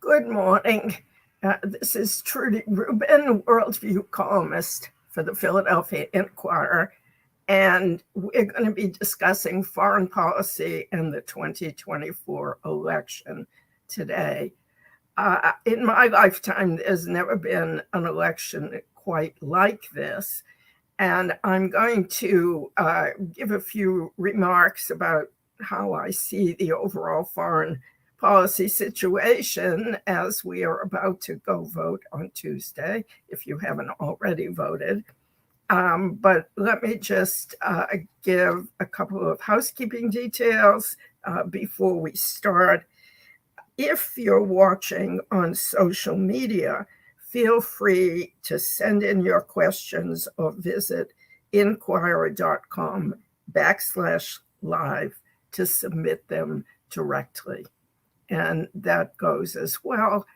Good morning. This is Trudy Rubin, Worldview columnist for the Philadelphia Inquirer, and we're going to be discussing foreign policy and the 2024 election today. In my lifetime, there's never been an election quite like this, and I'm going to give a few remarks about how I see the overall foreign policy situation as we are about to go vote on Tuesday, if you haven't already voted. But let me just give a couple of housekeeping details before we start. If you're watching on social media, feel free to send in your questions or visit inquirer.com/live to submit them directly. And that goes as well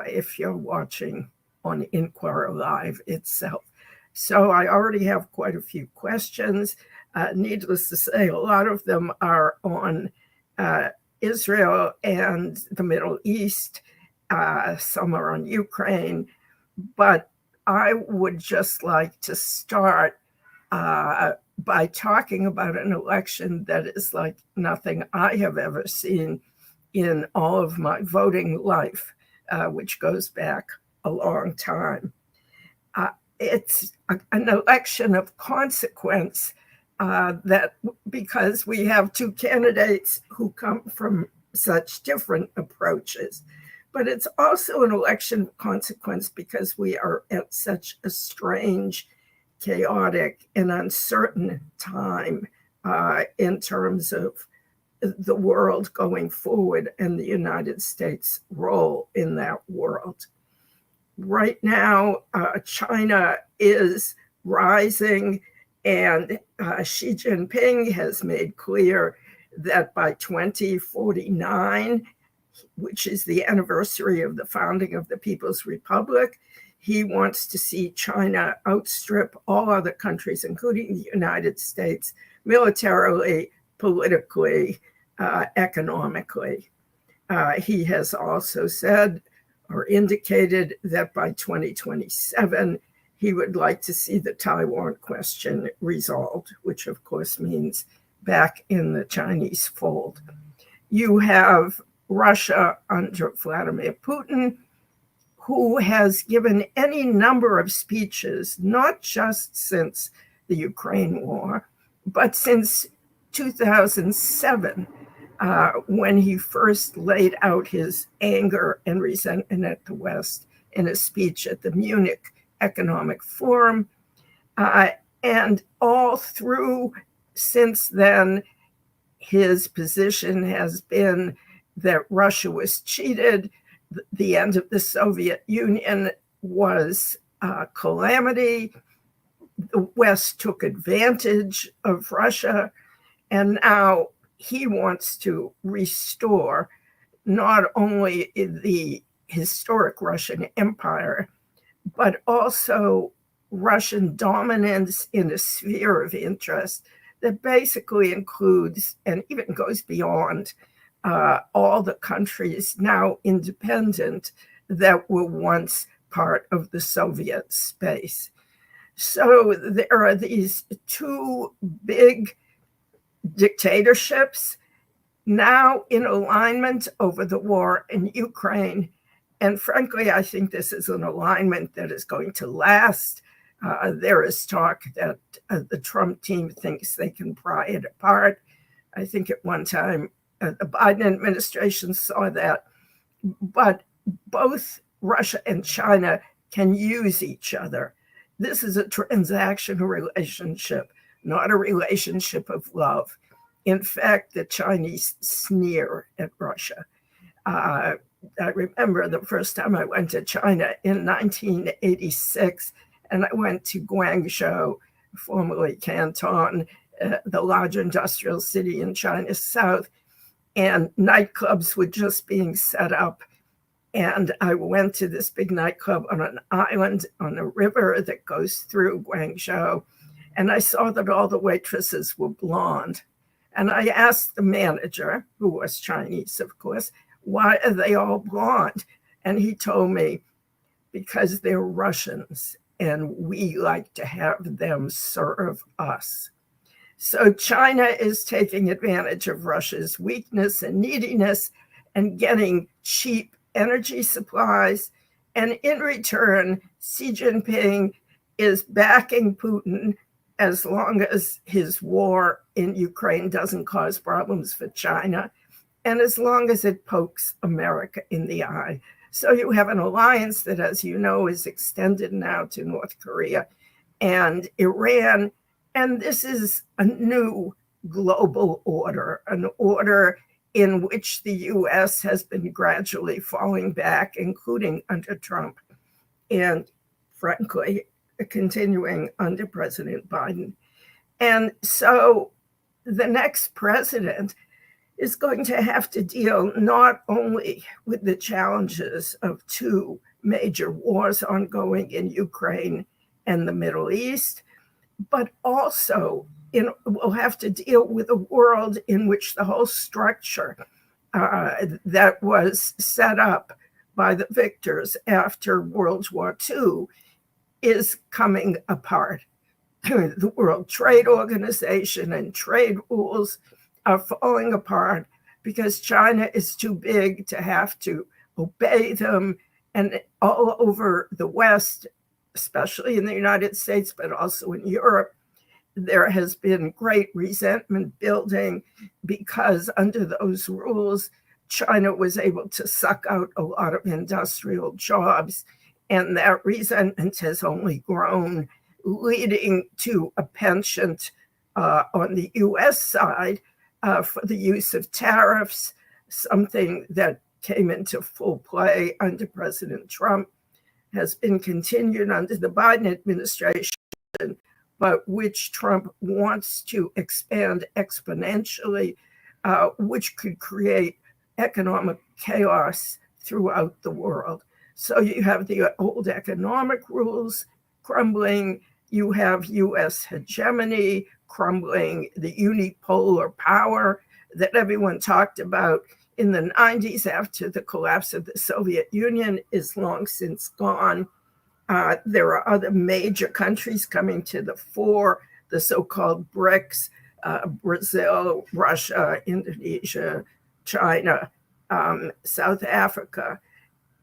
if you're watching on Inquirer Live itself. So I already have quite a few questions. Needless to say, a lot of them are on Israel and the Middle East. Some are on Ukraine. But I would just like to start by talking about an election that is like nothing I have ever seen in all of my voting life, which goes back a long time. It's an election of consequence that because we have two candidates who come from such different approaches. But it's also an election of consequence because we are at such a strange, chaotic, and uncertain time in terms of the world going forward and the United States' role in that world. Right now, China is rising, and Xi Jinping has made clear that by 2049, which is the anniversary of the founding of the People's Republic, he wants to see China outstrip all other countries, including the United States, militarily, politically, economically. He has also said or indicated that by 2027, he would like to see the Taiwan question resolved, which of course means back in the Chinese fold. You have Russia under Vladimir Putin, who has given any number of speeches, not just since the Ukraine war, but since 2007, when he first laid out his anger and resentment at the West in a speech at the Munich Economic Forum. And all through since then, his position has been that Russia was cheated. The end of the Soviet Union was a calamity. The West took advantage of Russia, and now he wants to restore not only the historic Russian Empire, but also Russian dominance in a sphere of interest that basically includes and even goes beyond all the countries now independent that were once part of the Soviet space. So there are these two big dictatorships now in alignment over the war in Ukraine. And frankly, I think this is an alignment that is going to last. There is talk that the Trump team thinks they can pry it apart. I think at one time the Biden administration saw that. But both Russia and China can use each other. This is a transactional relationship, not a relationship of love. In fact, the Chinese sneer at Russia. I remember the first time I went to China in 1986, and I went to Guangzhou, formerly Canton, the large industrial city in China's south, and nightclubs were just being set up. And I went to this big nightclub on an island on a river that goes through Guangzhou, and I saw that all the waitresses were blonde. And I asked the manager, who was Chinese, of course, why are they all blonde? And he told me, because they're Russians and we like to have them serve us. So China is taking advantage of Russia's weakness and neediness and getting cheap energy supplies. And in return, Xi Jinping is backing Putin as long as his war in Ukraine doesn't cause problems for China, and as long as it pokes America in the eye. So you have an alliance that, as you know, is extended now to North Korea and Iran. And this is a new global order, an order in which the US has been gradually falling back, including under Trump, and frankly, continuing under President Biden. And so the next president is going to have to deal not only with the challenges of two major wars ongoing in Ukraine and the Middle East, but also will have to deal with a world in which the whole structure that was set up by the victors after World War II is coming apart. The World Trade Organization and trade rules are falling apart because China is too big to have to obey them. And all over the West, especially in the United States, but also in Europe, there has been great resentment building because under those rules, China was able to suck out a lot of industrial jobs. And that resentment has only grown, leading to a penchant on the US side for the use of tariffs, something that came into full play under President Trump, has been continued under the Biden administration, but which Trump wants to expand exponentially, which could create economic chaos throughout the world. So you have the old economic rules crumbling, you have US hegemony crumbling, the unipolar power that everyone talked about in the 90s after the collapse of the Soviet Union is long since gone. There are other major countries coming to the fore, the so-called BRICS, Brazil, Russia, Indonesia, China, South Africa.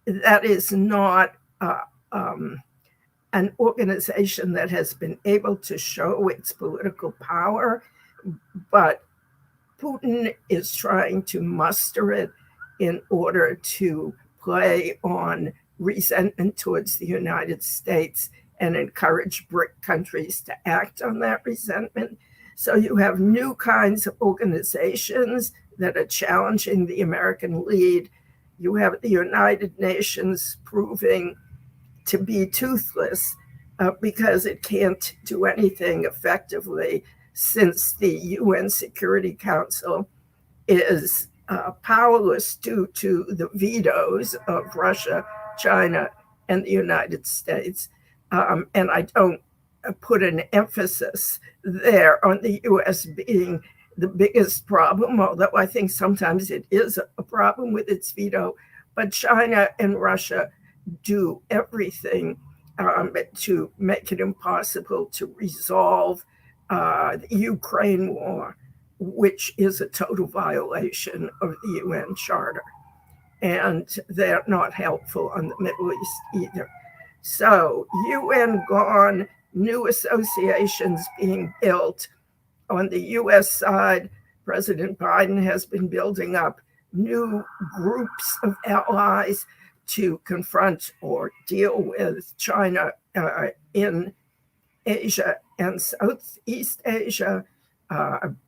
That is not an organization that has been able to show its political power, but Putin is trying to muster it in order to play on resentment towards the United States and encourage BRIC countries to act on that resentment. So you have new kinds of organizations that are challenging the American lead. You have the United Nations proving to be toothless because it can't do anything effectively since the UN Security Council is powerless due to the vetoes of Russia, China, and the United States. And I don't put an emphasis there on the US being the biggest problem, although I think sometimes it is a problem with its veto. But China and Russia do everything to make it impossible to resolve the Ukraine war, which is a total violation of the UN Charter. And they're not helpful on the Middle East either. So UN gone, new associations being built. On the US side, President Biden has been building up new groups of allies to confront or deal with China in Asia and Southeast Asia,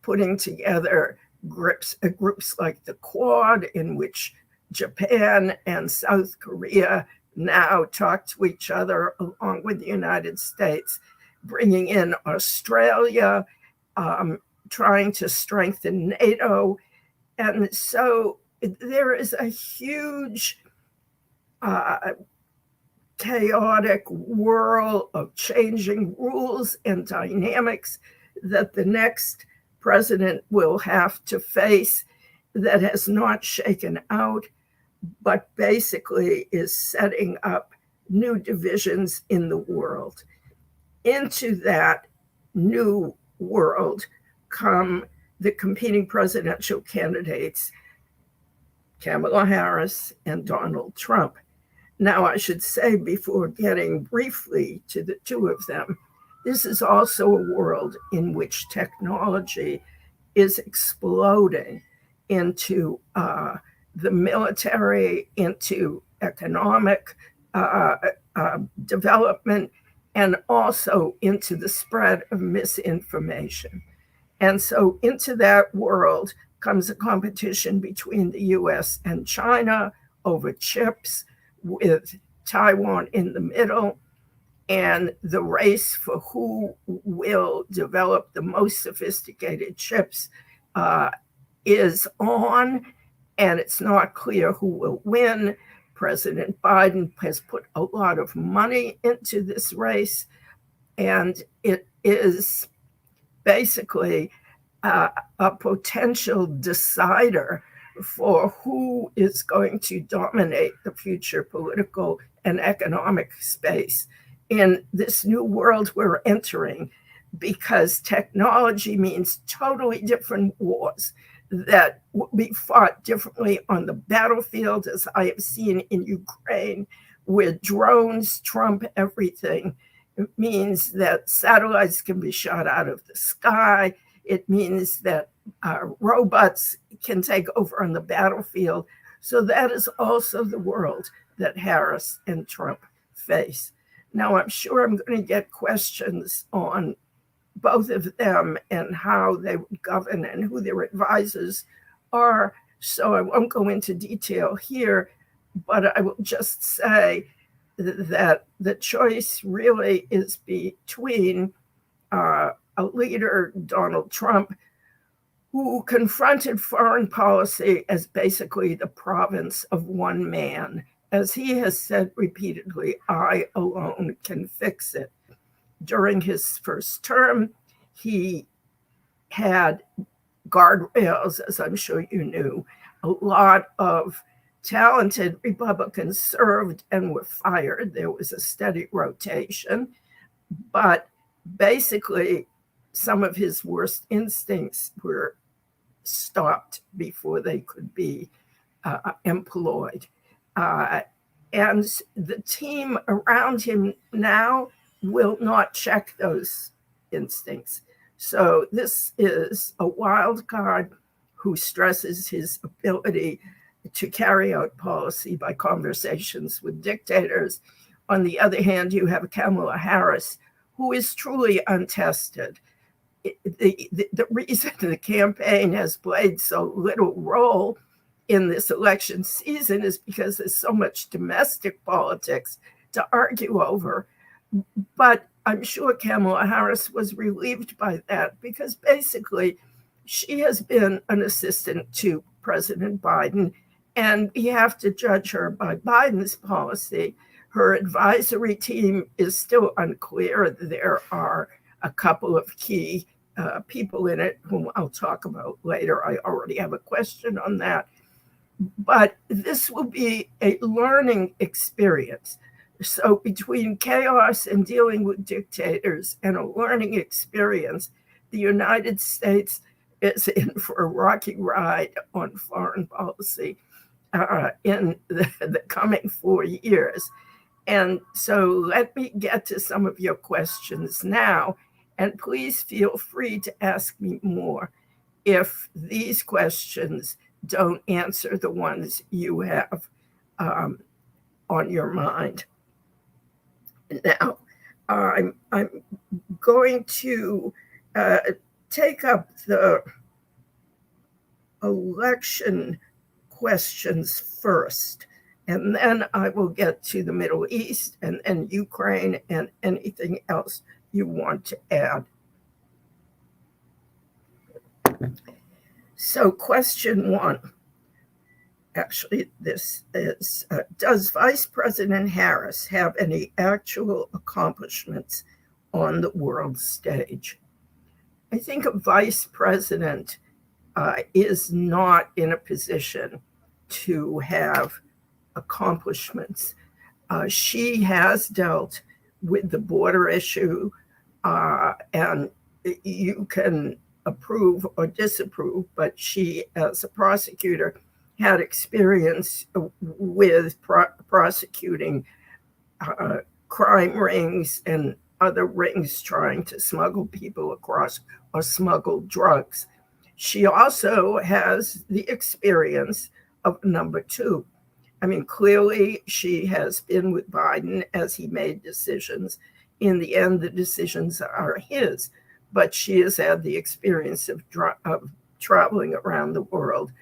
putting together groups like the Quad, in which Japan and South Korea now talk to each other along with the United States, bringing in Australia, trying to strengthen NATO. And so there is a huge chaotic whirl of changing rules and dynamics that the next president will have to face that has not shaken out. but basically is setting up new divisions in the world. Into that new world come the competing presidential candidates, Kamala Harris and Donald Trump. Now, I should say, before getting briefly to the two of them, this is also a world in which technology is exploding into the military, into economic development, and also into the spread of misinformation. And so into that world comes a competition between the US and China over chips, with Taiwan in the middle, and the race for who will develop the most sophisticated chips is on, and it's not clear who will win. President Biden has put a lot of money into this race, and it is basically a potential decider for who is going to dominate the future political and economic space in this new world we're entering, because technology means totally different wars that will be fought differently on the battlefield, as I have seen in Ukraine, where drones trump everything. It means that satellites can be shot out of the sky. It means that robots can take over on the battlefield. So that is also the world that Harris and Trump face. Now, I'm sure I'm going to get questions on both of them and how they would govern and who their advisors are. So I won't go into detail here, but I will just say that the choice really is between a leader, Donald Trump, who confronted foreign policy as basically the province of one man. As he has said repeatedly, I alone can fix it. During his first term, he had guardrails, as I'm sure you knew. A lot of talented Republicans served and were fired. There was a steady rotation, but basically some of his worst instincts were stopped before they could be employed. And the team around him now will not check those instincts. So this is a wild card who stresses his ability to carry out policy by conversations with dictators. On the other hand, you have Kamala Harris, who is truly untested. The reason the campaign has played so little role in this election season is because there's so much domestic politics to argue over. But I'm sure Kamala Harris was relieved by that, because basically she has been an assistant to President Biden, and we have to judge her by Biden's policy. Her advisory team is still unclear. There are a couple of key people in it whom I'll talk about later. I already have a question on that. But this will be a learning experience. So between chaos and dealing with dictators and a learning experience, the United States is in for a rocky ride on foreign policy in the coming 4 years. And so let me get to some of your questions now. And please feel free to ask me more if these questions don't answer the ones you have on your mind. Now, I'm going to take up the election questions first, and then I will get to the Middle East and Ukraine and anything else you want to add. So question one, actually this is, does Vice President Harris have any actual accomplishments on the world stage? I think a vice president is not in a position to have accomplishments. She has dealt with the border issue, and you can approve or disapprove, but she, as a prosecutor, had experience with prosecuting crime rings and other rings trying to smuggle people across or smuggle drugs. She also has the experience of number two. I mean, clearly she has been with Biden as he made decisions. In the end, the decisions are his, but she has had the experience of traveling around the world,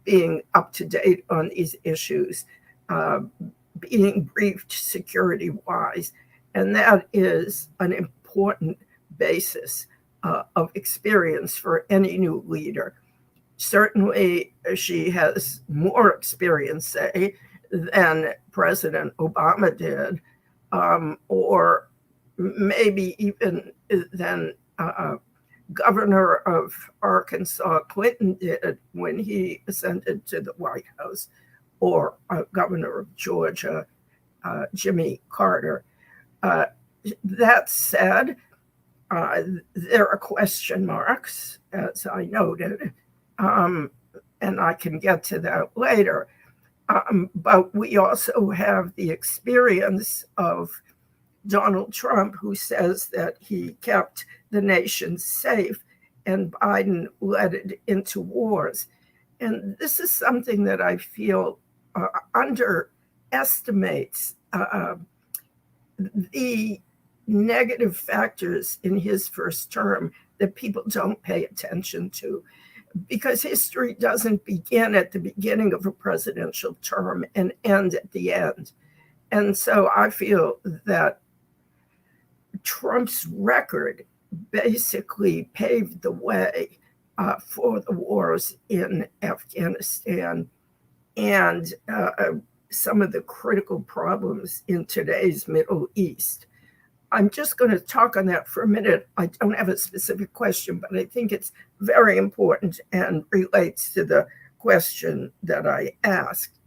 being up to date on these issues, uh, being briefed security wise. And that is an important basis of experience for any new leader. Certainly, she has more experience, say, than President Obama did, or maybe even than Governor of Arkansas Clinton did when he ascended to the White House, or Governor of Georgia Jimmy Carter. Uh, that said, there are question marks, as I noted, um, and I can get to that later. But we also have the experience of Donald Trump, who says that he kept the nation safe and Biden led it into wars. And this is something that I feel underestimates the negative factors in his first term that people don't pay attention to, because history doesn't begin at the beginning of a presidential term and end at the end. And so I feel that Trump's record basically paved the way for the wars in Afghanistan and some of the critical problems in today's Middle East. I'm just going to talk on that for a minute. I don't have a specific question, but I think it's very important and relates to the question that I asked,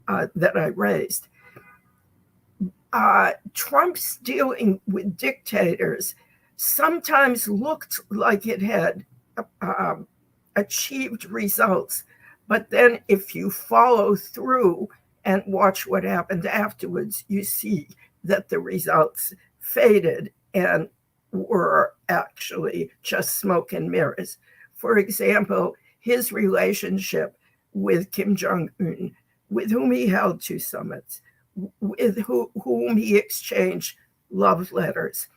that I raised. Trump's dealing with dictators sometimes looked like it had achieved results. But then if you follow through and watch what happened afterwards, you see that the results faded and were actually just smoke and mirrors. For example, his relationship with Kim Jong-un, with whom he held 2 summits, with whom he exchanged love letters.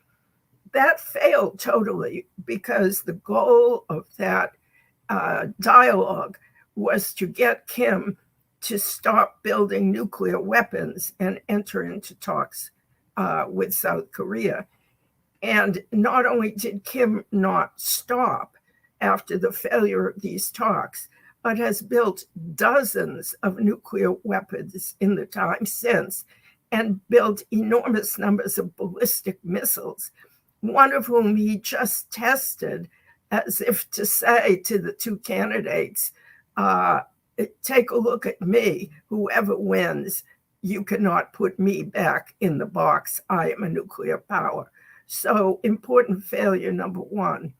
That failed totally because the goal of that dialogue was to get Kim to stop building nuclear weapons and enter into talks with South Korea. And not only did Kim not stop after the failure of these talks, but has built dozens of nuclear weapons in the time since and built enormous numbers of ballistic missiles, one of whom he just tested as if to say to the 2 candidates, take a look at me, whoever wins, you cannot put me back in the box. I am a nuclear power. So important failure number 1.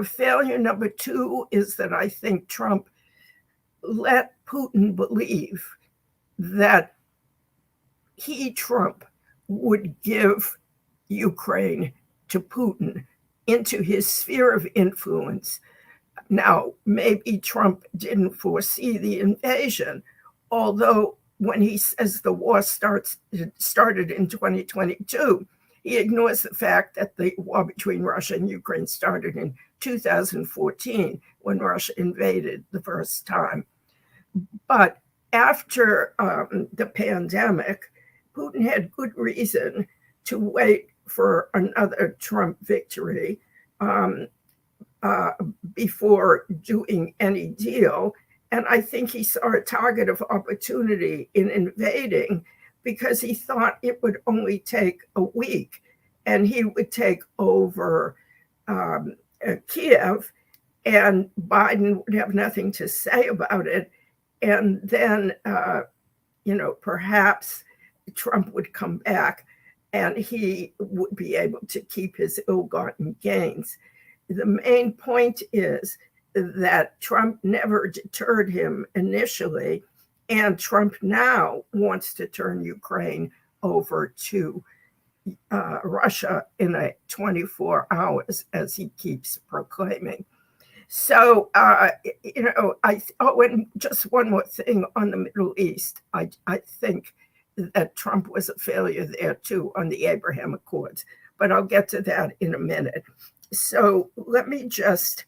Failure number 2 is that I think Trump let Putin believe that he, Trump, would give Ukraine to Putin into his sphere of influence. Now, maybe Trump didn't foresee the invasion, although when he says the war started in 2022, he ignores the fact that the war between Russia and Ukraine started in 2014 when Russia invaded the first time. But after the pandemic, Putin had good reason to wait for another Trump victory before doing any deal. And I think he saw a target of opportunity in invading because he thought it would only take a week and he would take over Kiev and Biden would have nothing to say about it. And then perhaps Trump would come back and he would be able to keep his ill-gotten gains. The main point is that Trump never deterred him initially, and Trump now wants to turn Ukraine over to Russia in a 24 hours, as he keeps proclaiming. So, and just one more thing on the Middle East. I think that Trump was a failure there too on the Abraham Accords, but I'll get to that in a minute. So let me just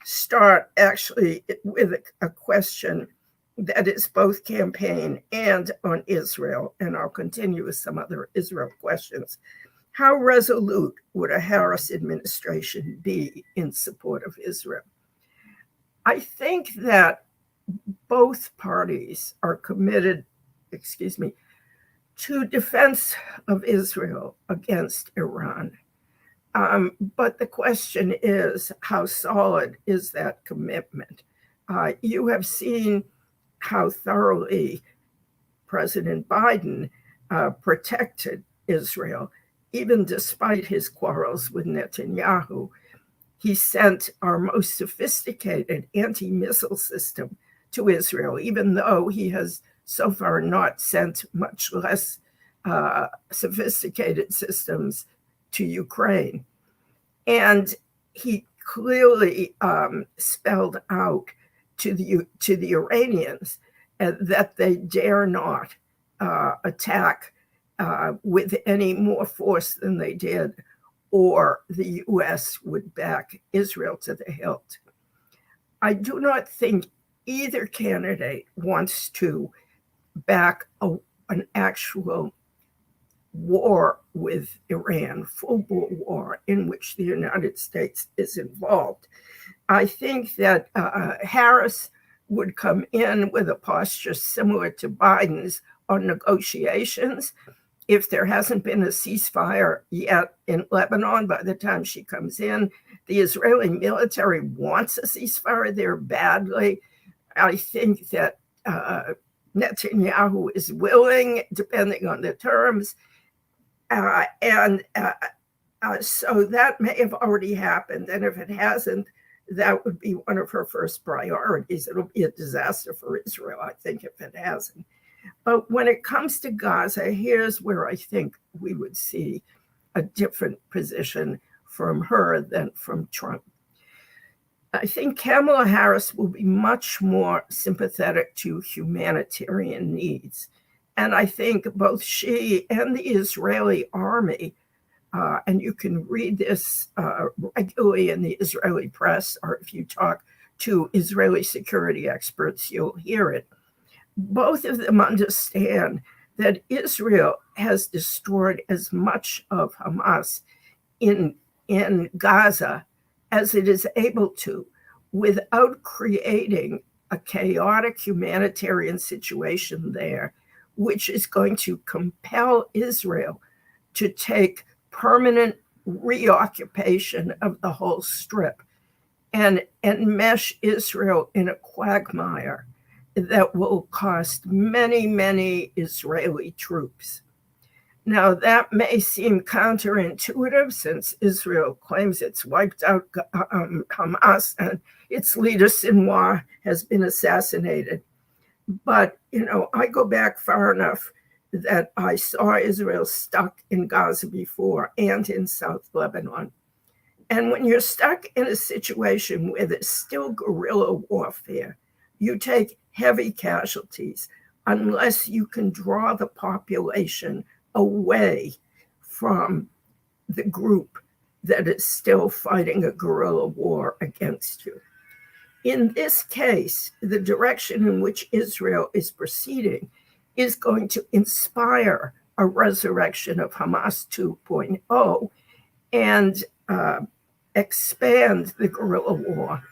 start actually with a question that is both campaign and on Israel, and I'll continue with some other Israel questions. How resolute would a Harris administration be in support of Israel? I think that both parties are committed, to defense of Israel against Iran. But the question is, how solid is that commitment? You have seen how thoroughly President Biden protected Israel. Even despite his quarrels with Netanyahu, he sent our most sophisticated anti-missile system to Israel, even though he has so far not sent much less sophisticated systems to Ukraine. And he clearly spelled out to the Iranians that they dare not attack with any more force than they did, or the U.S. would back Israel to the hilt. I do not think either candidate wants to back an actual war with Iran, full-blown war in which the United States is involved. I think that Harris would come in with a posture similar to Biden's on negotiations. If there hasn't been a ceasefire yet in Lebanon, by the time she comes in, the Israeli military wants a ceasefire there badly. I think that Netanyahu is willing, depending on the terms. So that may have already happened. And if it hasn't, that would be one of her first priorities. It'll be a disaster for Israel, I think, if it hasn't. But when it comes to Gaza, here's where I think we would see a different position from her than from Trump. I think Kamala Harris will be much more sympathetic to humanitarian needs. And I think both she and the Israeli army, and you can read this regularly in the Israeli press, or if you talk to Israeli security experts, you'll hear it. Both of them understand that Israel has destroyed as much of Hamas in Gaza as it is able to, without creating a chaotic humanitarian situation there, which is going to compel Israel to take permanent reoccupation of the whole strip and mesh Israel in a quagmire that will cost many, many Israeli troops. Now, that may seem counterintuitive since Israel claims it's wiped out Hamas and its leader, Sinwar, has been assassinated. But, I go back far enough that I saw Israel stuck in Gaza before and in South Lebanon. And when you're stuck in a situation where there's still guerrilla warfare, you take heavy casualties unless you can draw the population away from the group that is still fighting a guerrilla war against you. In this case, the direction in which Israel is proceeding is going to inspire a resurrection of Hamas 2.0 and expand the guerrilla war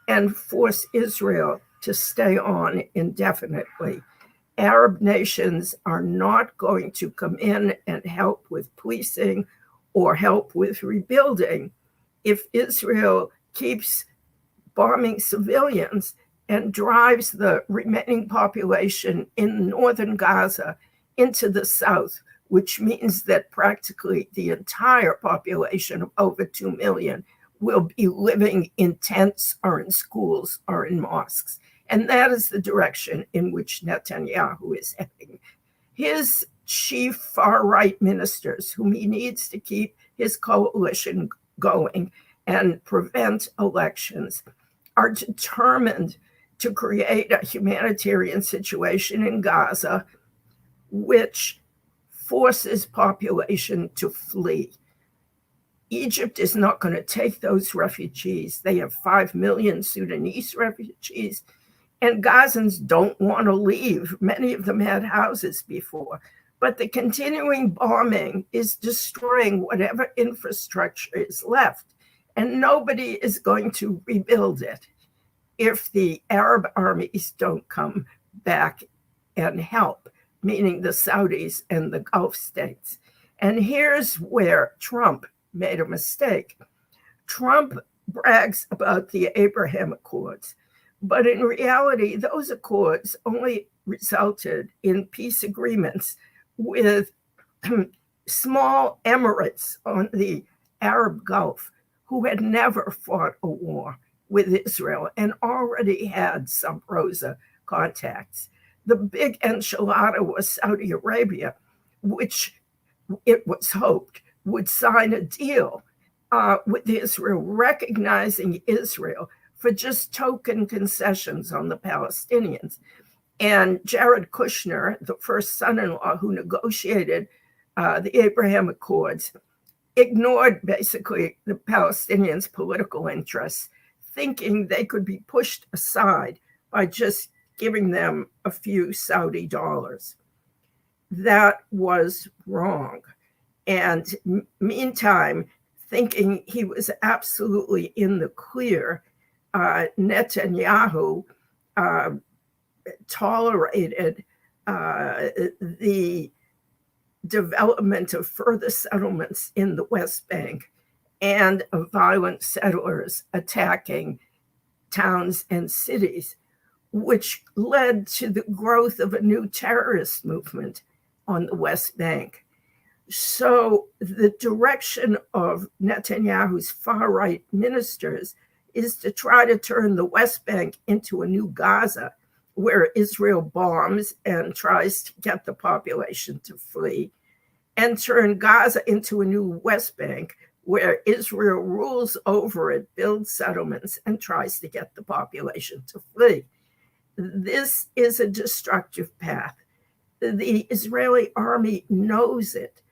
and force Israel to stay on indefinitely. Arab nations are not going to come in and help with policing or help with rebuilding if Israel keeps bombing civilians and drives the remaining population in northern Gaza into the south, which means that practically the entire population of over 2 million will be living in tents or in schools or in mosques. And that is the direction in which Netanyahu is heading. His chief far-right ministers, whom he needs to keep his coalition going and prevent elections, are determined to create a humanitarian situation in Gaza which forces population to flee. Egypt is not going to take those refugees. They have 5 million Sudanese refugees, and Gazans don't want to leave. Many of them had houses before. But the continuing bombing is destroying whatever infrastructure is left, and nobody is going to rebuild it if the Arab armies don't come back and help, meaning the Saudis and the Gulf states. And here's where Trump made a mistake. Trump brags about the Abraham Accords, but in reality, those accords only resulted in peace agreements with small emirates on the Arab Gulf who had never fought a war with Israel and already had sub rosa contacts. The big enchilada was Saudi Arabia, which it was hoped would sign a deal with Israel, recognizing Israel for just token concessions on the Palestinians. And Jared Kushner, the first son-in-law who negotiated the Abraham Accords, ignored basically the Palestinians' political interests, thinking they could be pushed aside by just giving them a few Saudi dollars. That was wrong. And meantime, thinking he was absolutely in the clear, Netanyahu tolerated the development of further settlements in the West Bank and of violent settlers attacking towns and cities, which led to the growth of a new terrorist movement on the West Bank. So the direction of Netanyahu's far-right ministers is to try to turn the West Bank into a new Gaza, where Israel bombs and tries to get the population to flee, and turn Gaza into a new West Bank, where Israel rules over it, builds settlements, and tries to get the population to flee. This is a destructive path. The Israeli army knows it.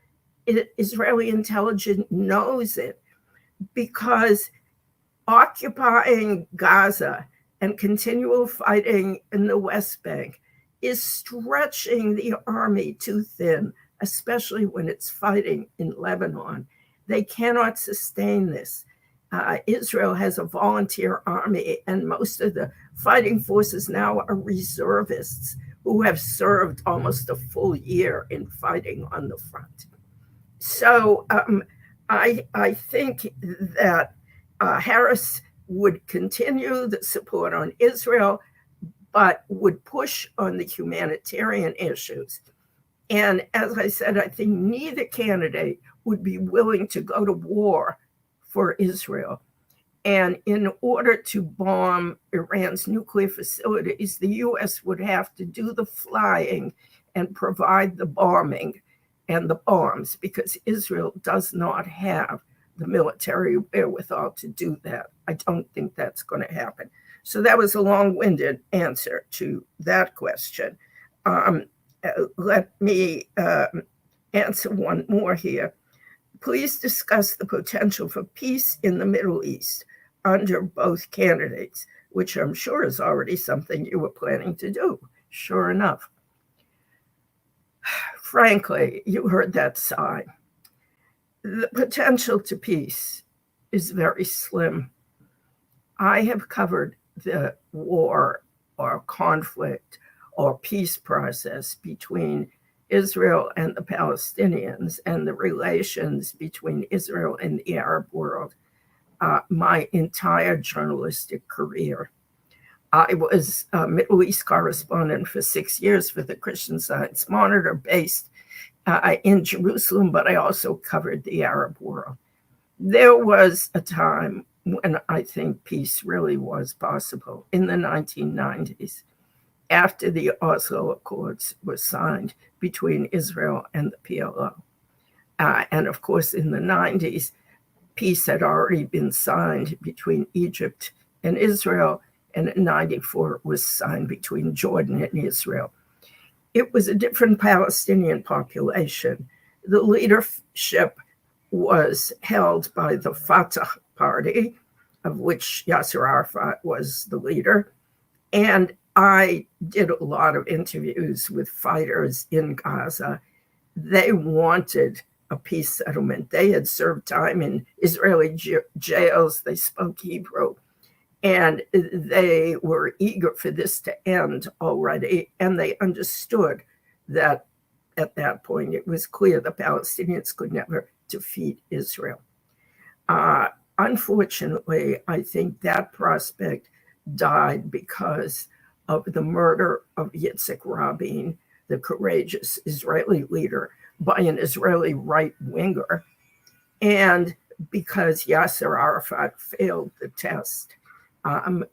Israeli intelligence knows it, because occupying Gaza and continual fighting in the West Bank is stretching the army too thin, especially when it's fighting in Lebanon. They cannot sustain this. Israel has a volunteer army, and most of the fighting forces now are reservists who have served almost a full year in fighting on the front. So I think that Harris would continue the support on Israel, but would push on the humanitarian issues. And as I said, I think neither candidate would be willing to go to war for Israel. And in order to bomb Iran's nuclear facilities, the US would have to do the flying and provide the bombing and the bombs, because Israel does not have the military wherewithal to do that. I don't think that's going to happen. So that was a long-winded answer to that question. Let me answer one more here. Please discuss the potential for peace in the Middle East under both candidates, which I'm sure is already something you were planning to do. Sure enough. Frankly, you heard that sigh. The potential to peace is very slim. I have covered the war or conflict or peace process between Israel and the Palestinians and the relations between Israel and the Arab world my entire journalistic career. I was a Middle East correspondent for 6 years for the Christian Science Monitor, based in Jerusalem, but I also covered the Arab world. There was a time when I think peace really was possible in the 1990s, after the Oslo Accords were signed between Israel and the PLO. And of course, in the 90s, peace had already been signed between Egypt and Israel, and in 94 it was signed between Jordan and Israel. It was a different Palestinian population. The leadership was held by the Fatah party, of which Yasser Arafat was the leader. And I did a lot of interviews with fighters in Gaza. They wanted a peace settlement. They had served time in Israeli jails. They spoke Hebrew. And they were eager for this to end already. And they understood that at that point, it was clear the Palestinians could never defeat Israel. Unfortunately, I think that prospect died because of the murder of Yitzhak Rabin, the courageous Israeli leader, by an Israeli right-winger, and because Yasser Arafat failed the test.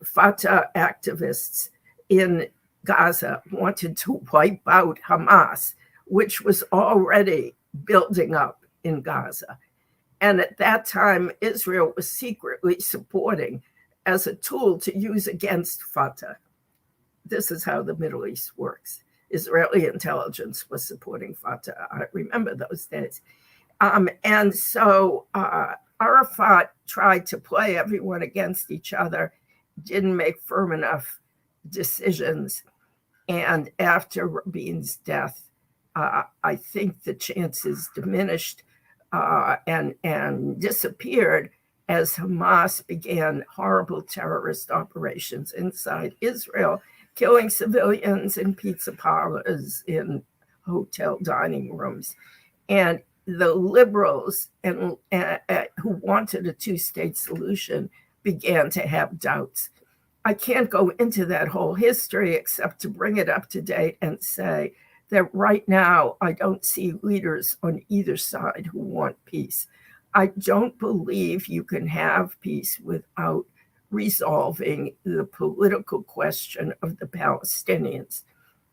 Fatah activists in Gaza wanted to wipe out Hamas, which was already building up in Gaza. And at that time, Israel was secretly supporting as a tool to use against Fatah. This is how the Middle East works. Israeli intelligence was supporting Fatah. I remember those days. And so Arafat tried to play everyone against each other, didn't make firm enough decisions. And after Rabin's death, I think the chances diminished and disappeared as Hamas began horrible terrorist operations inside Israel, killing civilians in pizza parlors, in hotel dining rooms. And the liberals who wanted a two-state solution began to have doubts. I can't go into that whole history except to bring it up to date and say that right now I don't see leaders on either side who want peace. I don't believe you can have peace without resolving the political question of the Palestinians.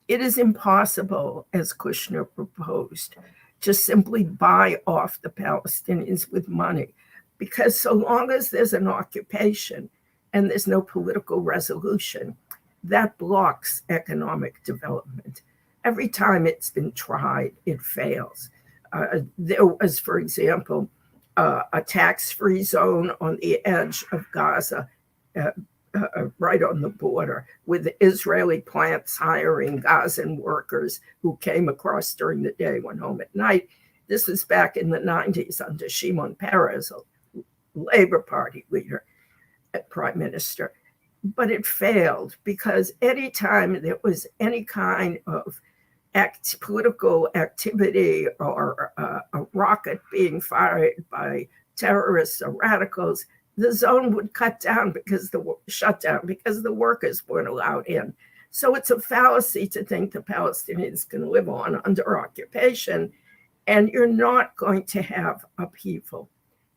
It is impossible, as Kushner proposed, to simply buy off the Palestinians with money, because so long as there's an occupation and there's no political resolution, that blocks economic development. Every time it's been tried, it fails. There was, for example, a tax-free zone on the edge of Gaza, right on the border, with Israeli plants hiring Gazan workers who came across during the day, went home at night. This was back in the 90s under Shimon Peres, a Labor Party leader, prime minister. But it failed because anytime there was any kind of political activity or a rocket being fired by terrorists or radicals, the zone would shut down because the workers weren't allowed in. So it's a fallacy to think the Palestinians can live on under occupation, and you're not going to have upheaval.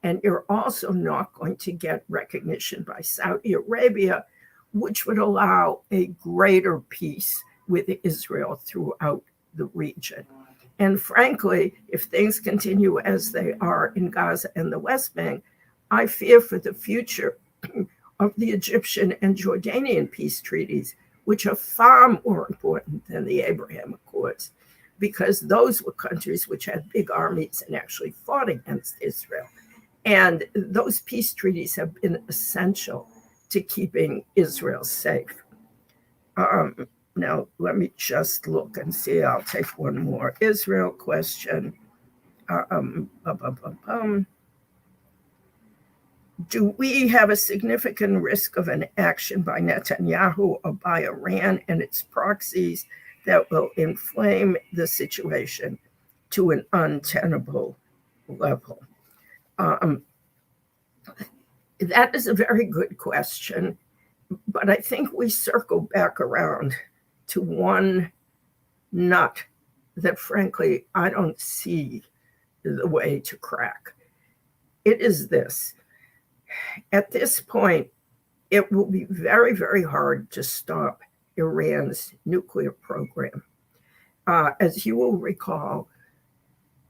And you're also not going to get recognition by Saudi Arabia, which would allow a greater peace with Israel throughout the region. And frankly, if things continue as they are in Gaza and the West Bank, I fear for the future of the Egyptian and Jordanian peace treaties, which are far more important than the Abraham Accords, because those were countries which had big armies and actually fought against Israel. And those peace treaties have been essential to keeping Israel safe. Now, let me just look and see. I'll take one more Israel question. Do we have a significant risk of an action by Netanyahu or by Iran and its proxies that will inflame the situation to an untenable level? That is a very good question, But I think we circle back around to one nut that, frankly, I don't see the way to crack. It is this. At this point, it will be very, very hard to stop Iran's nuclear program. As you will recall,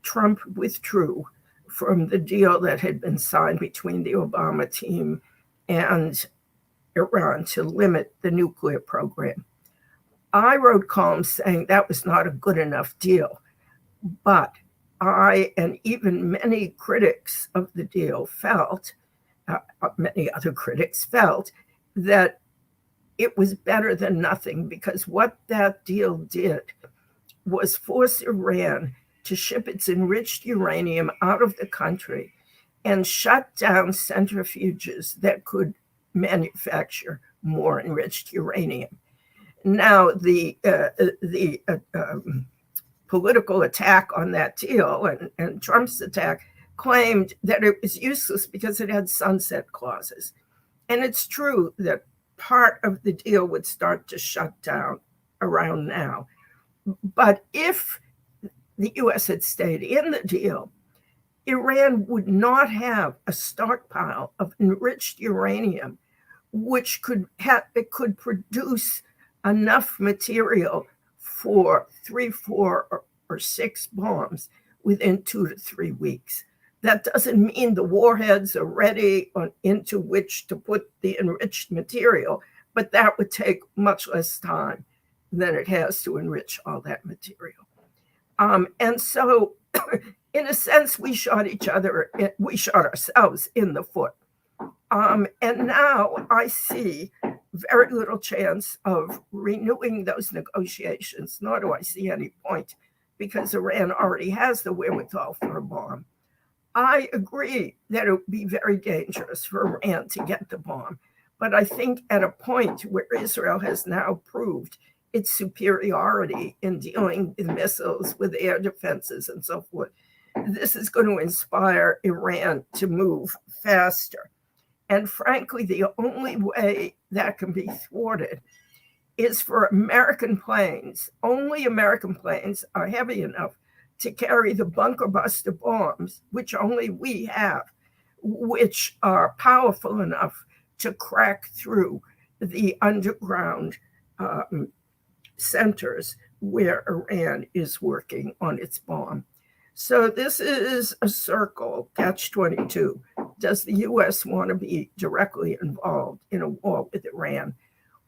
Trump withdrew from the deal that had been signed between the Obama team and Iran to limit the nuclear program. I wrote columns saying that was not a good enough deal, but I and even many critics of the deal felt, many other critics felt, that it was better than nothing, because what that deal did was force Iran to ship its enriched uranium out of the country and shut down centrifuges that could manufacture more enriched uranium. Now, the political attack on that deal and Trump's attack claimed that it was useless because it had sunset clauses. And it's true that part of the deal would start to shut down around now. But if the U.S. had stayed in the deal, Iran would not have a stockpile of enriched uranium, which could produce enough material for 3, 4, or 6 bombs within 2 to 3 weeks. That doesn't mean the warheads are ready into which to put the enriched material, but that would take much less time than it has to enrich all that material. And so, in a sense, we shot ourselves in the foot. And now I see very little chance of renewing those negotiations, nor do I see any point, because Iran already has the wherewithal for a bomb. I agree that it would be very dangerous for Iran to get the bomb, but I think at a point where Israel has now proved its superiority in dealing with missiles, with air defenses, and so forth, this is going to inspire Iran to move faster. And frankly, the only way that can be thwarted is for American planes. Only American planes are heavy enough to carry the bunker buster bombs, which only we have, which are powerful enough to crack through the underground centers where Iran is working on its bomb. So this is a circle, catch-22. Does the U.S. want to be directly involved in a war with Iran?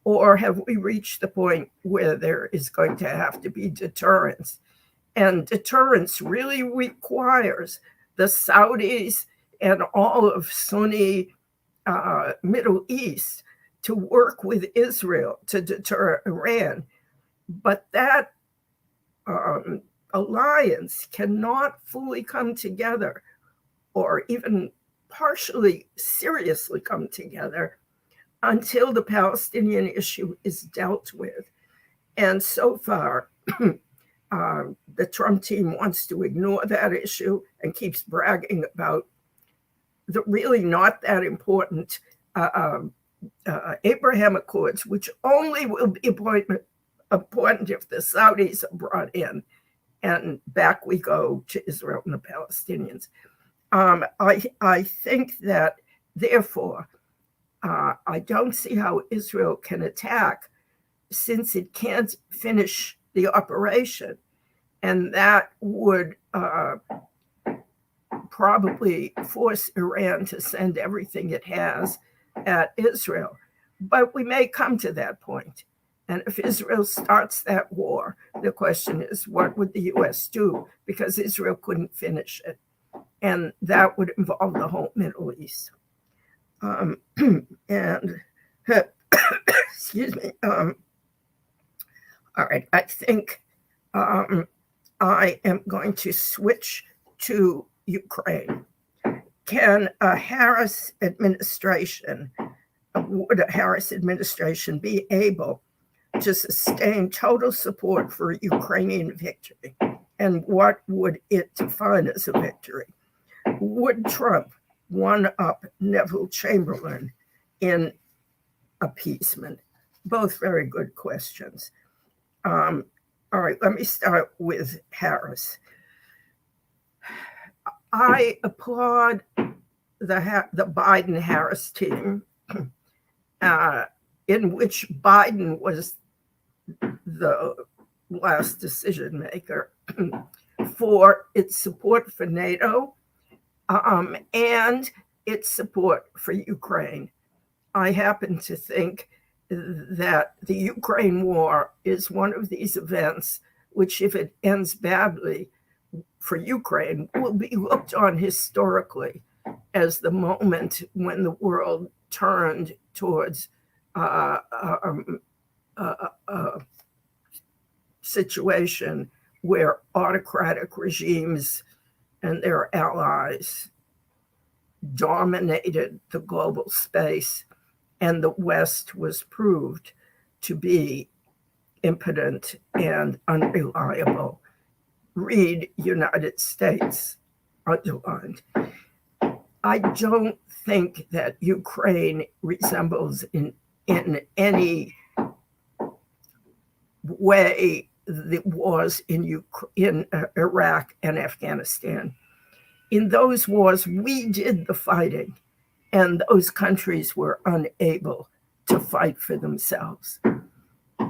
Or have we reached the point where there is going to have to be deterrence? And deterrence really requires the Saudis and all of Sunni Middle East to work with Israel to deter Iran. But that alliance cannot fully come together, or even partially seriously come together, until the Palestinian issue is dealt with. And so far, the Trump team wants to ignore that issue and keeps bragging about the really not that important Abraham Accords, which only will be important if the Saudis are brought in. And back we go to Israel and the Palestinians. I think that, therefore, I don't see how Israel can attack, since it can't finish the operation. And that would probably force Iran to send everything it has at Israel. But we may come to that point. And if Israel starts that war, the question is, what would the U.S. do? Because Israel couldn't finish it. And that would involve the whole Middle East. Excuse me. All right, I think I am going to switch to Ukraine. Would a Harris administration be able to sustain total support for Ukrainian victory? And what would it define as a victory? Would Trump one-up Neville Chamberlain in appeasement? Both very good questions. All right, let me start with Harris. I applaud the Biden-Harris team, in which Biden was the last decision maker, for its support for NATO and its support for Ukraine. I happen to think that the Ukraine war is one of these events which, if it ends badly for Ukraine, will be looked on historically as the moment when the world turned towards a situation where autocratic regimes and their allies dominated the global space, and the West was proved to be impotent and unreliable. Read United States, underlined. I don't think that Ukraine resembles in any way the wars in Iraq and Afghanistan. In those wars, we did the fighting, and those countries were unable to fight for themselves.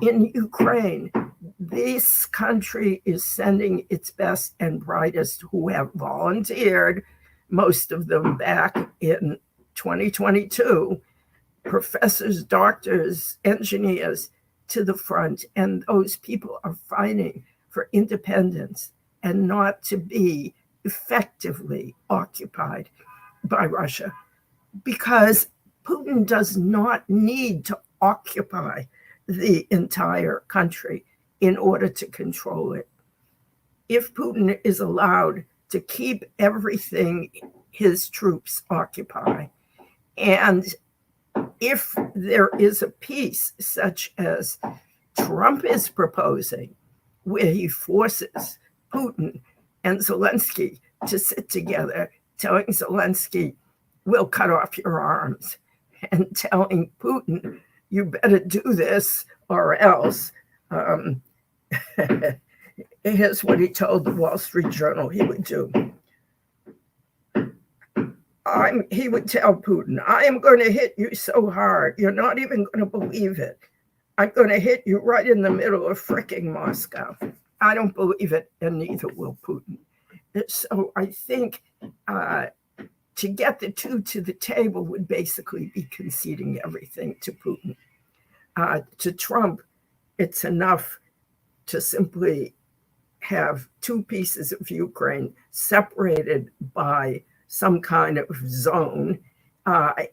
In Ukraine, this country is sending its best and brightest, who have volunteered, most of them back in 2022, professors, doctors, engineers, to the front. And those people are fighting for independence and not to be effectively occupied by Russia, because Putin does not need to occupy the entire country in order to control it. If Putin is allowed to keep everything his troops occupy, and if there is a peace such as Trump is proposing, where he forces Putin and Zelensky to sit together, telling Zelensky, we'll cut off your arms, and telling Putin, you better do this or else. Here's what he told the Wall Street Journal he would do. He would tell Putin, I am going to hit you so hard, you're not even going to believe it. I'm going to hit you right in the middle of fricking Moscow. I don't believe it, and neither will Putin. So I think to get the two to the table would basically be conceding everything to Putin. To Trump, it's enough to simply have two pieces of Ukraine separated by some kind of zone,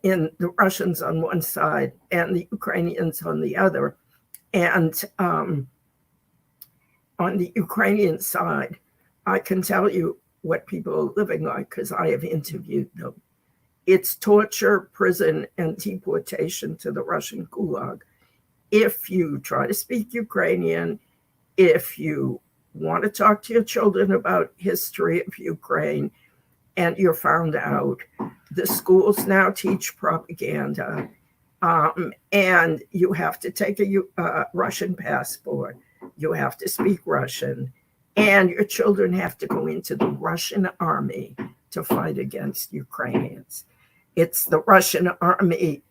in the Russians on one side and the Ukrainians on the other. And on the Ukrainian side, I can tell you what people are living like because I have interviewed them. It's torture, prison, and deportation to the Russian gulag. If you try to speak Ukrainian, if you want to talk to your children about history of Ukraine, and you're found out, the schools now teach propaganda, and you have to take a Russian passport. You have to speak Russian, and your children have to go into the Russian army to fight against Ukrainians. It's the Russian army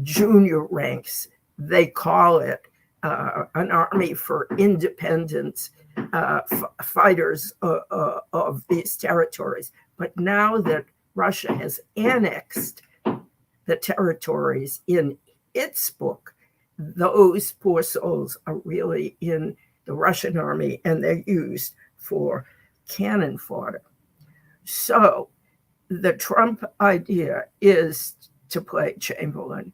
junior ranks. They call it an army for independent fighters of these territories. But now that Russia has annexed the territories in its book, those poor souls are really in the Russian army, and they're used for cannon fodder. So the Trump idea is to play Chamberlain.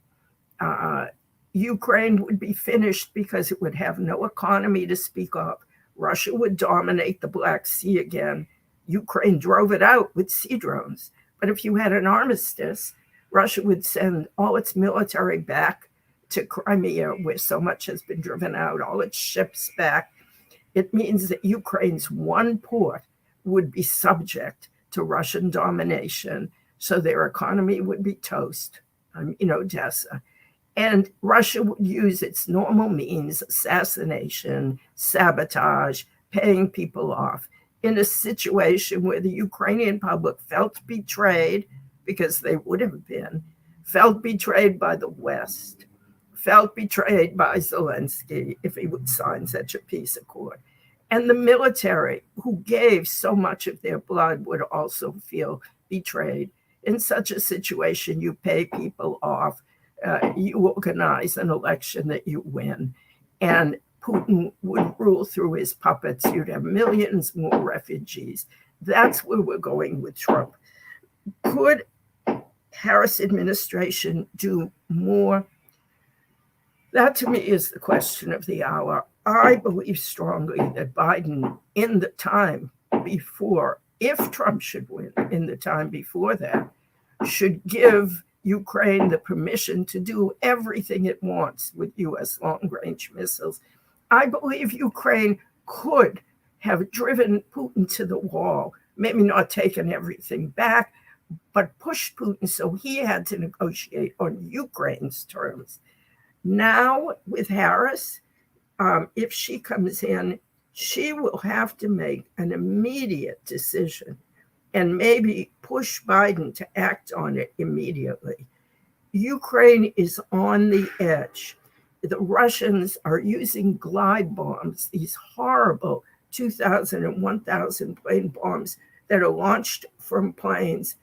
Ukraine would be finished because it would have no economy to speak of. Russia would dominate the Black Sea again. Ukraine drove it out with sea drones. But if you had an armistice, Russia would send all its military back to Crimea, where so much has been driven out, all its ships back. It means that Ukraine's one port would be subject to Russian domination, so their economy would be toast, in Odessa. And Russia would use its normal means, assassination, sabotage, paying people off, in a situation where the Ukrainian public felt betrayed, because they would have been, felt betrayed by the West, felt betrayed by Zelensky if he would sign such a peace accord. And the military, who gave so much of their blood, would also feel betrayed. In such a situation, you pay people off, you organize an election that you win, and Putin would rule through his puppets. You'd have millions more refugees. That's where we're going with Trump. Could Harris administration do more? That, to me, is the question of the hour. I believe strongly that Biden, in the time before, if Trump should win, in the time before that, should give Ukraine the permission to do everything it wants with U.S. long-range missiles. I believe Ukraine could have driven Putin to the wall, maybe not taken everything back, but pushed Putin so he had to negotiate on Ukraine's terms. Now, with Harris, if she comes in, she will have to make an immediate decision and maybe push Biden to act on it immediately. Ukraine is on the edge. The Russians are using glide bombs, these horrible 2,000 and 1,000 plane bombs that are launched from planes.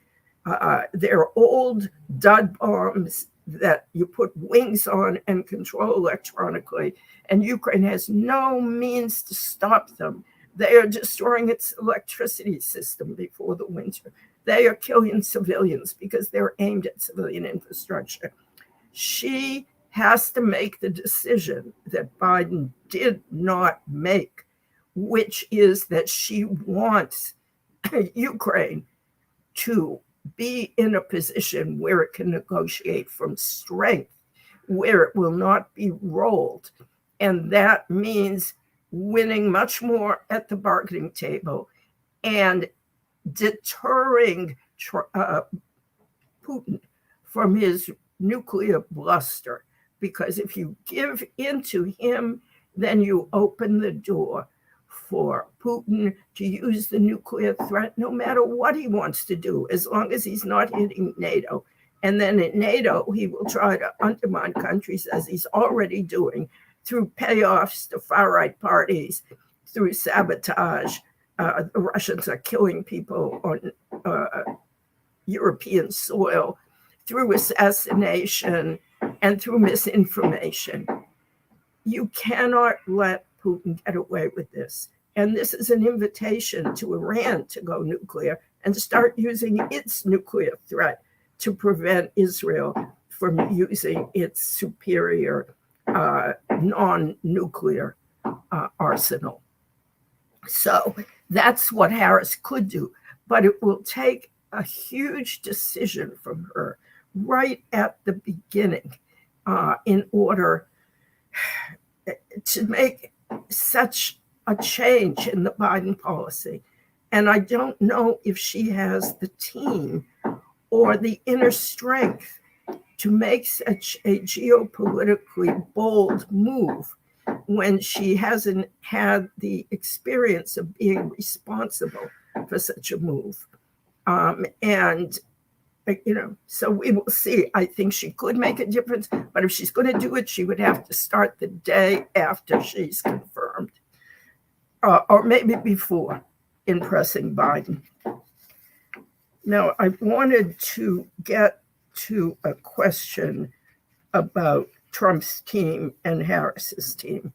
They're old dud bombs that you put wings on and control electronically, and Ukraine has no means to stop them. They are destroying its electricity system before the winter. They are killing civilians because they're aimed at civilian infrastructure. She has to make the decision that Biden did not make, which is that she wants Ukraine to be in a position where it can negotiate from strength, where it will not be rolled. And that means winning much more at the bargaining table and deterring Putin from his nuclear bluster. Because if you give in to him, then you open the door for Putin to use the nuclear threat no matter what he wants to do, as long as he's not hitting NATO. And then in NATO, he will try to undermine countries, as he's already doing, through payoffs to far-right parties, through sabotage. The Russians are killing people on European soil, through assassination and through misinformation. You cannot let Putin get away with this. And this is an invitation to Iran to go nuclear and start using its nuclear threat to prevent Israel from using its superior non-nuclear arsenal. So that's what Harris could do, but it will take a huge decision from her right at the beginning in order to make such a change in the Biden policy. And I don't know if she has the team or the inner strength to make such a geopolitically bold move when she hasn't had the experience of being responsible for such a move. So we will see. I think she could make a difference, but if she's going to do it, she would have to start the day after she's confirmed, or maybe before, in pressing Biden. Now, I wanted to get to a question about Trump's team and Harris's team.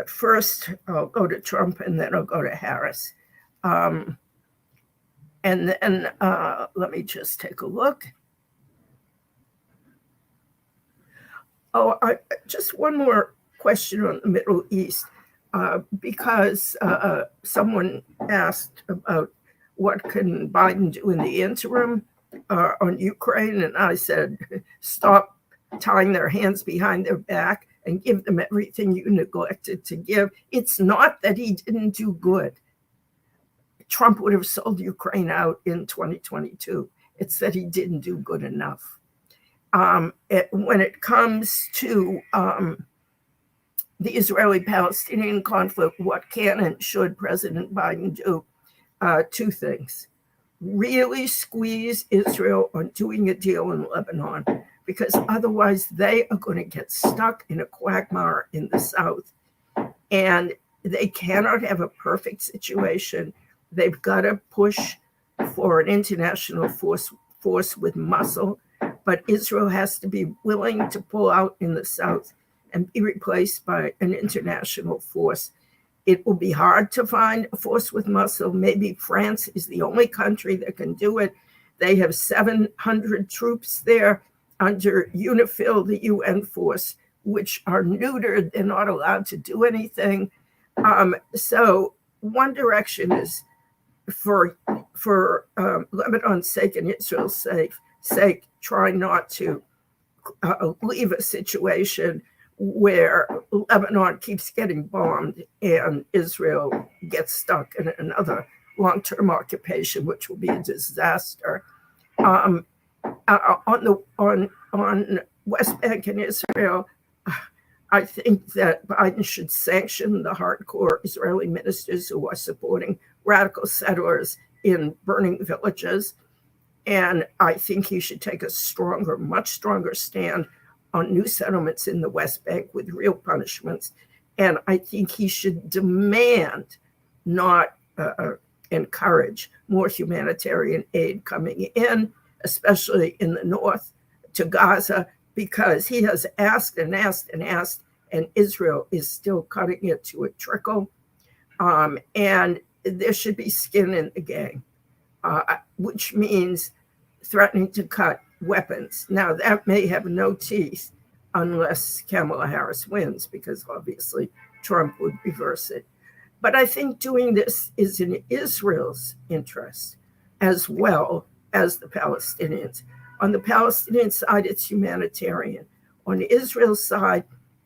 First, I'll go to Trump and then I'll go to Harris. And then let me just take a look. Just one more question on the Middle East, because someone asked about what can Biden do in the interim on Ukraine, and I said, stop tying their hands behind their back and give them everything you neglected to give. It's not that he didn't do good. Trump would have sold Ukraine out in 2022. It's that he didn't do good enough. When it comes to the Israeli-Palestinian conflict, what can and should President Biden do? Two things. Really squeeze Israel on doing a deal in Lebanon, because otherwise they are going to get stuck in a quagmire in the South. And they cannot have a perfect situation. They've got to push for an international force with muscle, but Israel has to be willing to pull out in the South and be replaced by an international force. It will be hard to find a force with muscle. Maybe France is the only country that can do it. They have 700 troops there under UNIFIL, the UN force, which are neutered. They're not allowed to do anything. So one direction is for Lebanon's sake and Israel's sake, try not to leave a situation where Lebanon keeps getting bombed and Israel gets stuck in another long-term occupation, which will be a disaster. On West Bank and Israel, I think that Biden should sanction the hardcore Israeli ministers who are supporting radical settlers in burning villages. And I think he should take a stronger, much stronger stand on new settlements in the West Bank with real punishments. And I think he should demand, not encourage, more humanitarian aid coming in, especially in the north to Gaza, because he has asked and asked and asked, and Israel is still cutting it to a trickle. And there should be skin in the game, which means threatening to cut weapons. Now, that may have no teeth unless Kamala Harris wins, because obviously Trump would reverse it. But I think doing this is in Israel's interest as well as the Palestinians. On the Palestinian side, it's humanitarian. On Israel's side,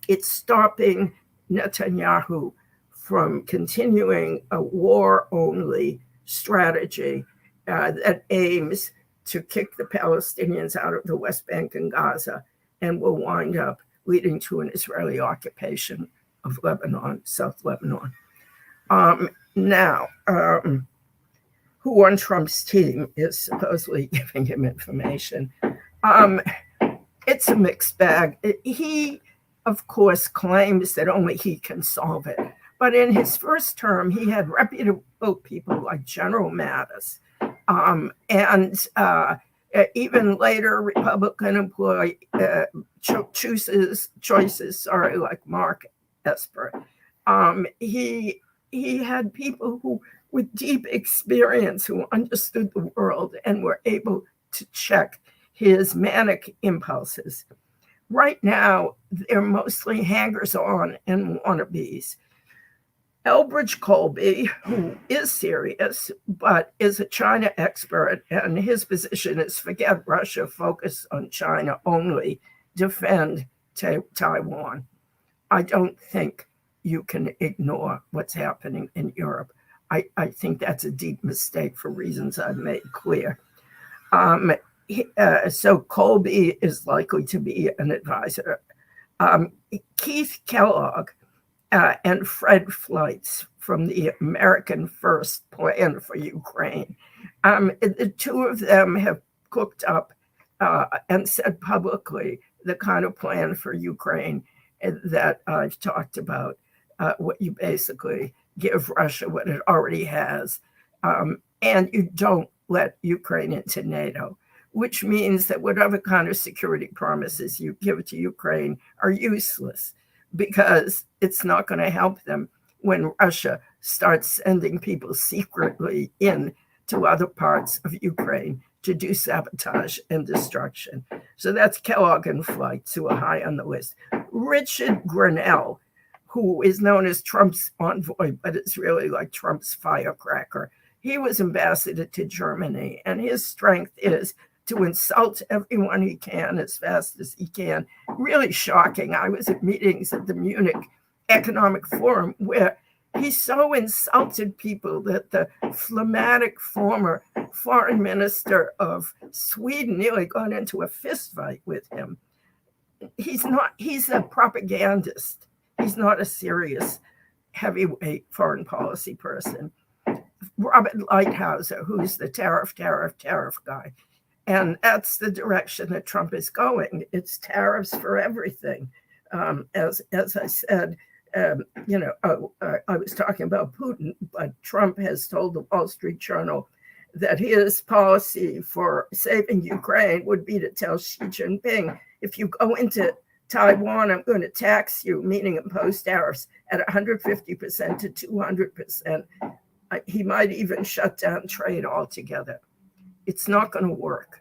it's stopping Netanyahu from continuing a war-only strategy that aims to kick the Palestinians out of the West Bank and Gaza, and will wind up leading to an Israeli occupation of Lebanon, South Lebanon. Now, who on Trump's team is supposedly giving him information? It's a mixed bag. He, of course, claims that only he can solve it. But in his first term, he had reputable people like General Mattis. And even later, Republican employee choices, like Mark Esper. He had people who, with deep experience, who understood the world and were able to check his manic impulses. Right now, they're mostly hangers-on and wannabes. Elbridge Colby, who is serious, but is a China expert, and his position is forget Russia, focus on China only, defend Taiwan. I don't think you can ignore what's happening in Europe. I think that's a deep mistake for reasons I've made clear. So Colby is likely to be an advisor. Keith Kellogg and Fred Fleitz from the American First Plan for Ukraine. The two of them have cooked up and said publicly the kind of plan for Ukraine that I've talked about, what you basically give Russia what it already has, and you don't let Ukraine into NATO, which means that whatever kind of security promises you give to Ukraine are useless, because it's not going to help them when Russia starts sending people secretly in to other parts of Ukraine to do sabotage and destruction. So that's Kellogg and Fleitz, who are high on the list. Richard Grenell, who is known as Trump's envoy, but it's really like Trump's firecracker. He was ambassador to Germany, and his strength is to insult everyone he can as fast as he can. Really shocking. I was at meetings at the Munich Economic Forum where He so insulted people that the phlegmatic former foreign minister of Sweden nearly got into a fist fight with him. He's a propagandist. He's not a serious heavyweight foreign policy person. Robert Lighthizer, who's the tariff guy. And that's the direction that Trump is going. It's tariffs for everything. As I said, I was talking about Putin, but Trump has told the Wall Street Journal that his policy for saving Ukraine would be to tell Xi Jinping, if you go into Taiwan, I'm going to tax you, meaning impose tariffs at 150% to 200%. He might even shut down trade altogether. It's not going to work.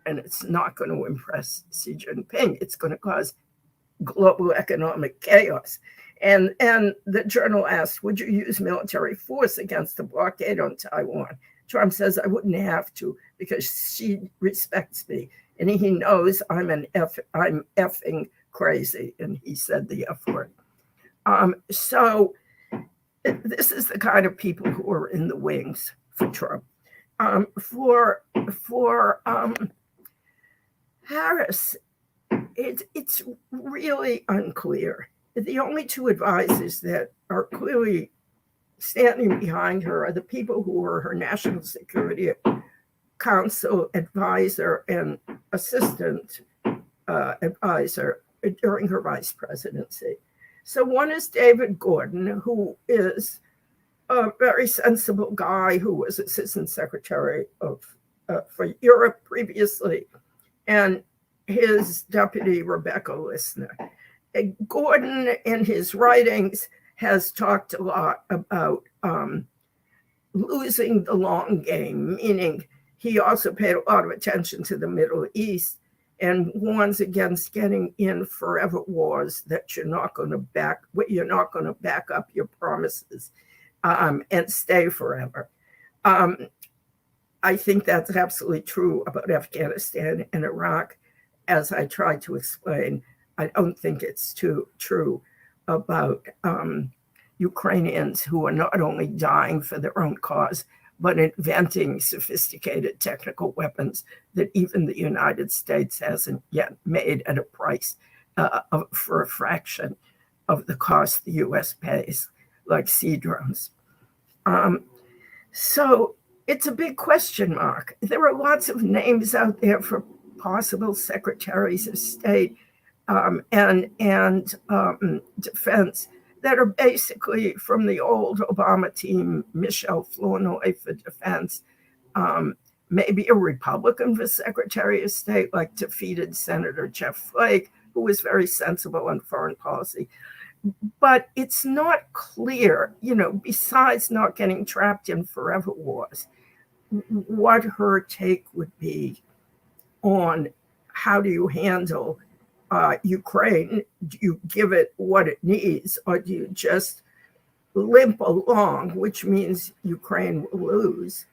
And it's not going to impress Xi Jinping. It's going to cause global economic chaos. And the journal asked, would you use military force against the blockade on Taiwan? Trump says, I wouldn't have to because Xi respects me. And he knows I'm effing crazy. And he said the F word. So this is the kind of people who are in the wings for Trump. For Harris, it's really unclear. The only two advisors that are clearly standing behind her are the people who were her National Security Council advisor and assistant advisor during her vice presidency. So one is David Gordon, who is a very sensible guy who was assistant secretary for Europe previously, and his deputy, Rebecca Lissner. Gordon, in his writings, has talked a lot about losing the long game, meaning he also paid a lot of attention to the Middle East and warns against getting in forever wars that you're not going to back up your promises and stay forever. I think that's absolutely true about Afghanistan and Iraq. As I tried to explain, I don't think it's true about Ukrainians who are not only dying for their own cause, but inventing sophisticated technical weapons that even the United States hasn't yet made at a price for a fraction of the cost the US pays, like sea drones. So it's a big question mark. There are lots of names out there for possible secretaries of state and defense that are basically from the old Obama team, Michelle Flournoy for defense, maybe a Republican for Secretary of State, like defeated Senator Jeff Flake, who was very sensible on foreign policy. But it's not clear, besides not getting trapped in forever wars, what her take would be on how do you handle Ukraine. Do you give it what it needs, or do you just limp along, which means Ukraine will lose?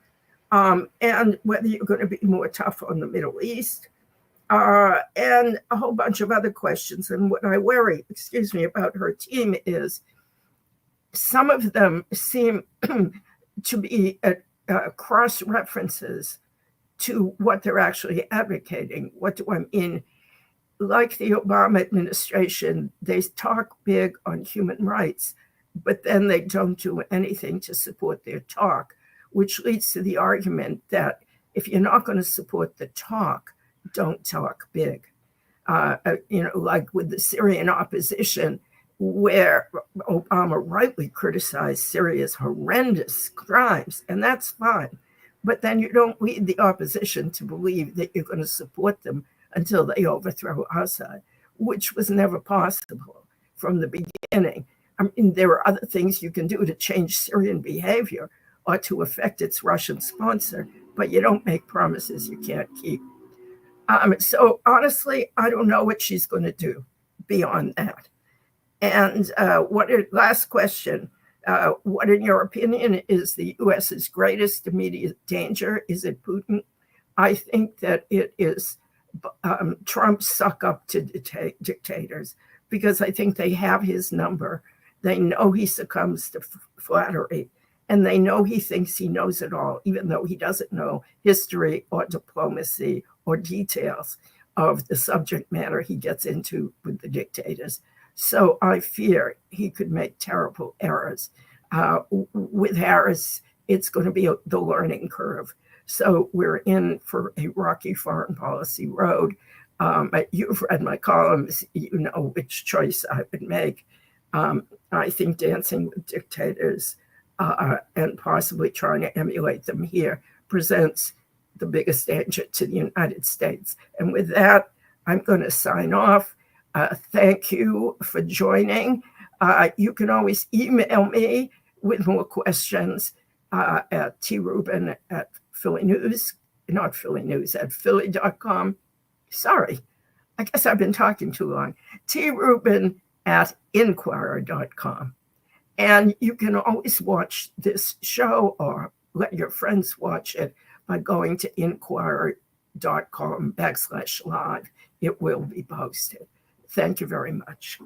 And whether you're going to be more tough on the Middle East, and a whole bunch of other questions. And what I worry, about her team is some of them seem to be cross references to what they're actually advocating. What do I mean? Like the Obama administration, they talk big on human rights, but then they don't do anything to support their talk, which leads to the argument that if you're not going to support the talk, don't talk big. Like with the Syrian opposition, where Obama rightly criticized Syria's horrendous crimes, and that's fine. But then you don't lead the opposition to believe that you're going to support them until they overthrow Assad, which was never possible from the beginning. I mean, there are other things you can do to change Syrian behavior or to affect its Russian sponsor, but you don't make promises you can't keep. So honestly, I don't know what she's going to do beyond that. And last question, what in your opinion is the US's greatest immediate danger? Is it Putin? I think that it is Trump suck up to dictators, because I think they have his number. They know he succumbs to flattery, and they know he thinks he knows it all, even though he doesn't know history or diplomacy or details of the subject matter he gets into with the dictators. So I fear he could make terrible errors. With Harris, it's going to be the learning curve. So we're in for a rocky foreign policy road. You've read my columns, you know which choice I would make. I think dancing with dictators and possibly trying to emulate them here presents the biggest danger to the United States. And with that, I'm going to sign off. Thank you for joining. You can always email me with more questions at trubin at Philly News, not Philly News, at philly.com. Sorry, I guess I've been talking too long. trubin at inquirer.com. And you can always watch this show or let your friends watch it by going to inquirer.com/live. It will be posted. Thank you very much.